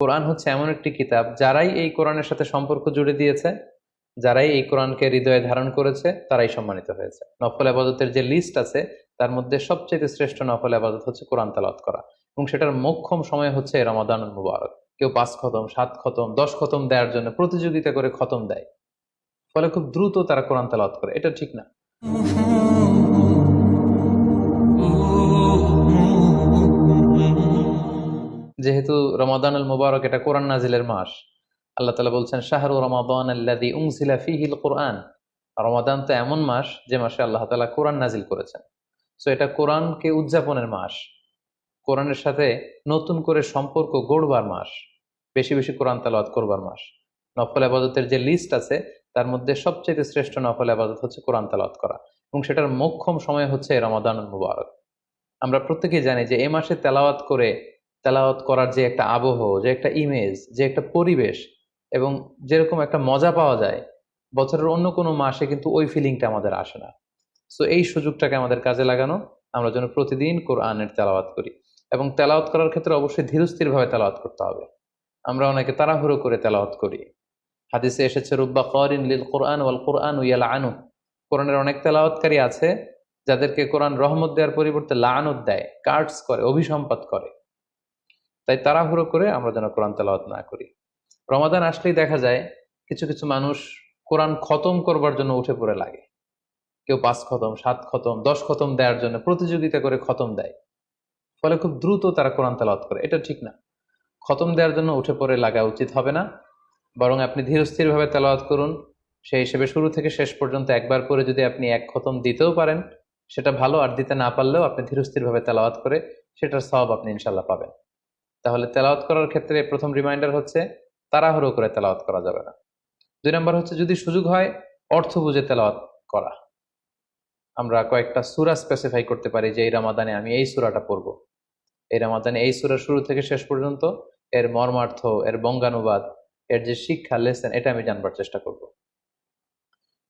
কোরআন হচ্ছে এমন একটি কিতাব, যারাই এই কোরআনের সাথে সম্পর্ক জুড়ে দিয়েছে, যারাই এই কোরআনকে হৃদয়ে ধারণ করেছে, তারাই সম্মানিত হয়েছে। নফল আবাদতের যে লিস্ট আছে, তার মধ্যে সবচেয়ে শ্রেষ্ঠ নফল আবাদত হচ্ছে কোরআন তেলাওয়াত করা, এবং সেটার মোক্ষম সময় হচ্ছে রমাদানুল মুবারক। কেউ 5 খতম, 7 খতম, 10 খতম দেওয়ার জন্য প্রতিযোগিতা করে খতম দেয়, ফলে খুব দ্রুত তারা কোরআন তেলাওয়াত করে। এটা ঠিক না। যেহেতু রমাদানুল মুবারক এটা কোরআন নাজিলের মাস, আল্লাহ তাআলা বলছেন শাহরু রমাদান আল্লাযী উনজিলা ফীহিল কুরআন। রমাদান তো এমন মাস যে মাসে আল্লাহ তাআলা কোরআন নাজিল করেছেন। সো এটা কোরআনকে উদযাপনের মাস, কোরআনের সাথে নতুন করে সম্পর্ক গড়বার মাস, বেশি বেশি কোরআন তেলাওয়াত করবার মাস। নফল ইবাদতের যে লিস্ট আছে, তার মধ্যে সবচেয়ে শ্রেষ্ঠ নফল ইবাদত হচ্ছে কোরআন তেলাওয়াত করা, এবং সেটার মোক্ষম সময় হচ্ছে রমাদানুল মুবারক। আমরা প্রত্যেকেই জানি যে এই মাসে তেলাওয়াত করার যে একটা আবহ, যে একটা ইমেজ, যে একটা পরিবেশ, এবং যেরকম একটা মজা পাওয়া যায়, বছরের অন্য কোনো মাসে কিন্তু ওই ফিলিংটা আমাদের আসে না। সো এই সুযোগটাকে আমাদের কাজে লাগানো, আমরা যেন প্রতিদিন কোরআনের তেলাওয়াত করি, এবং তেলাওয়াত করার ক্ষেত্রে অবশ্যই ধীরস্থির ভাবে তেলাওয়াত করতে হবে। আমরা অনেকে তাড়াহুড়ো করে তেলাওয়াত করি। হাদিসে এসেছে রুব্বা কারিন লিল কোরআন ওয়াল কোরআন ইয়ালআনু। কোরআনের অনেক তেলাওয়াতকারী আছে যাদেরকে কোরআন রহমত দেওয়ার পরিবর্তে লাআনত দেয়, কার্ডস করে, অভিসম্পাত করে। তাই তাড়াহুড়ো করে আমরা যেন কোরআন তেলাওয়াত না করি। রমাদান আসলেই দেখা যায় কিছু কিছু মানুষ কোরআন খতম করবার জন্য উঠে পড়ে লাগে। কেউ 5 খতম, 7 খতম, 10 খতম দেওয়ার জন্য প্রতিযোগিতা করে খতম দেয়, ফলে খুব দ্রুত তারা কোরআন তেলাওয়াত করে। এটা ঠিক না। খতম দেওয়ার জন্য উঠে পড়ে লাগা উচিত হবে না, বরং আপনি ধীরস্থির ভাবে তেলাওয়াত করুন। সেই হিসেবে শুরু থেকে শেষ পর্যন্ত একবার করে যদি আপনি 1 খতম দিতেও পারেন, সেটা ভালো। আর দিতে না পারলেও আপনি ধীরস্থির ভাবে তেলাওয়াত করে সেটার সওয়াব আপনি ইনশাল্লাহ পাবেন। তাহলে তেলাওয়াত করার ক্ষেত্রে প্রথম রিমাইন্ডার হচ্ছে তাড়াহুড়ো করে তেলাওয়াত করা যাবে না। 2 নম্বর হচ্ছে যদি সুযোগ হয় অর্থ বুঝে তেলাওয়াত করা। আমরা কয়েকটা সূরা স্পেসিফাই করতে পারি যে এই রমাদানে আমি এই সূরাটা পড়ব, এই রমাদানে এই সূরার শুরু থেকে শেষ পর্যন্ত এর মর্মার্থ, এর বঙ্গানুবাদ, এর যে শিক্ষা লেসন, এটা আমি জানবার চেষ্টা করব।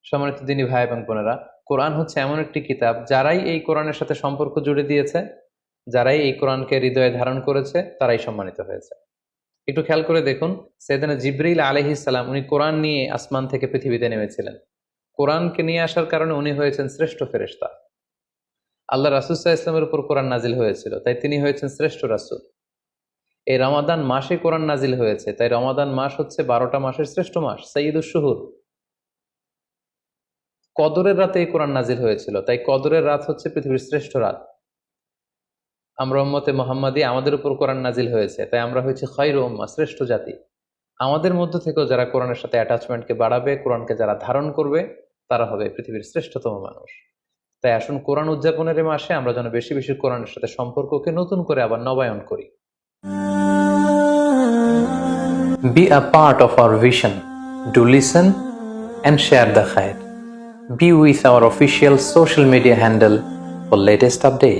সম্মানিত দিনী ভাই এবং বোনেরা, কোরআন হচ্ছে এমন একটি কিতাব, যারাই এই কোরআনের সাথে সম্পর্ক জুড়ে দিয়েছে, যারাই এই কোরআনকে হৃদয়ে ধারণ করেছে, তারাই সম্মানিত হয়েছে। একটু খেয়াল করে দেখুন, সাইয়েদনা জিবরিল আলাইহিস সালাম, উনি কোরআন নিয়ে আসমান থেকে পৃথিবীতে নেমেছিলেন। কোরআনকে নিয়ে আসার কারণে উনি হয়েছেন শ্রেষ্ঠ ফেরেশতা। আল্লাহ রাসূল সাল্লাল্লাহু আলাইহি ওয়াসাল্লামের উপর কোরআন নাজিল হয়েছিল, তাই তিনি হয়েছেন শ্রেষ্ঠ রাসূল। এই রমাদান মাসে কোরআন নাজিল হয়েছে, তাই রমাদান মাস হচ্ছে 12টা মাসের শ্রেষ্ঠ মাস, সাইয়্যিদুশ শুহুর। কদরের রাতে এই কোরআন নাজিল হয়েছিল, তাই কদরের রাত হচ্ছে পৃথিবীর শ্রেষ্ঠ রাত। আমরা উম্মতে মুহাম্মাদি, আমাদের উপর কোরআন নাজিল হয়েছে, তাই আমরা হয়েছি খায়রু উম্মাহ, শ্রেষ্ঠ জাতি। আমাদের মধ্য থেকেও যারা কোরআনের সাথে অ্যাটাচমেন্টকে বাড়াবে, কোরআনকে যারা ধারণ করবে, তারা হবে পৃথিবীর শ্রেষ্ঠতম মানুষ। তাই আসুন কোরআন উদযাপনের এই মাসে আমরা যেন বেশি বেশি কোরআনের সাথে সম্পর্ককে নতুন করে আবার নবায়ন করি। Be a part of our vision. Do listen and share the khair. Be with our official social media handle for latest updates.